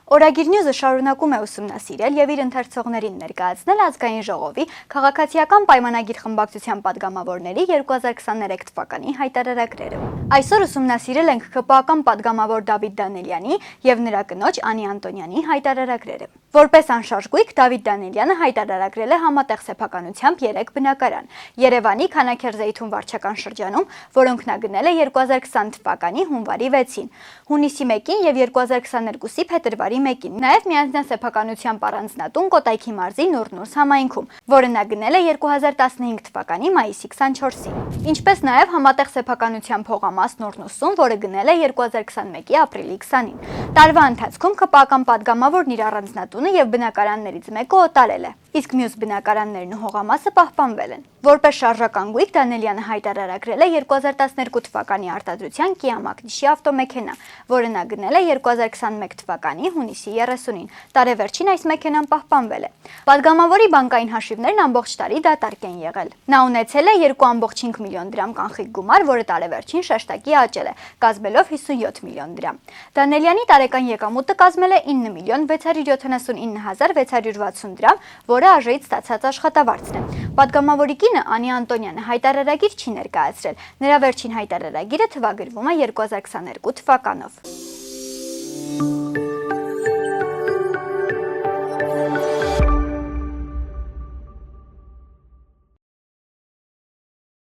Օրագիր Նյուզը շարունակում է ուսումնասիրել եւ իր ընթերցողներին ներկայացնել ազգային ժողովի քաղաքացիական պայմանագիր խմբակցության падգամավորների 2023 թվականի հայտարարագրերը։ Այսօր ուսումնասիրել ենք ԿՊԱ-ական падգամավոր Դավիթ Դանելյանի եւ նրա կնոջ Անի Անտոնյանի հայտարարագրերը։ Որպես անշարժ գույք Դավիթ Դանելյանը հայտարարագրել է համատեղ սեփականությամբ 3 բնակարան Երևանի Քանաքերզեյթուն վարչական շրջանում, որոնք նա գնել է 2020 թվականի հունվարի 6-ին, հունիսի 1-ին եւ 2022-ի փետրվարի 1-ին, նաև միանձնյա սեփականությամբ առանձնատուն Կոտայքի մարզի Նուրնուս համայնքում, որը նա գնել է 2015 թվականի մայիսի 24-ին, ինչպես նաև համատեղ սեփականությամբ փողամաս Նուրնուսում, որը գնել է 2021-ի ապրիլի 20-ին։ Տարվա ընթացքում ԿՊԱ-ական падգամավորն իր առանձնատունը եւ բնակարաններից մեկը օտարել է, իսկ մյուս բնակարաններն ու հողամասը պահպանվել են։ Որպես շարժական գույք Դանելյանը հայտարարագրել է 2012 թվականի արտադրության Kia Magnishi ավտոմեքենա, որը նա գնել է 2021 թվականի հունիսի 30-ին։ Տարեվերջին այս մեքենան պահպանվել է։ Падգամավորի բանկային հաշիվներն ամբողջ տարի դատարկ են եղել։ Նա ունեցել է 2.5 միլիոն դրամ կանխիկ գումար, որը տարեվերջին շեշտակի աճել է, կազմելով 57 միլիոն դրամ։ Դանելյանի տարեկան եկամուտը կազմել է 9 միլիոն 679 հազար 660 դրամ, որը ԱԺ-ից ստացած աշխատավարձն է։ Падգամավորի կինը Անի Անտոնյանը հայտարարագիր չի ներկայացրել։ Նրա վերջին հայտարարագիրը թվագրվում է 2022 թվականով։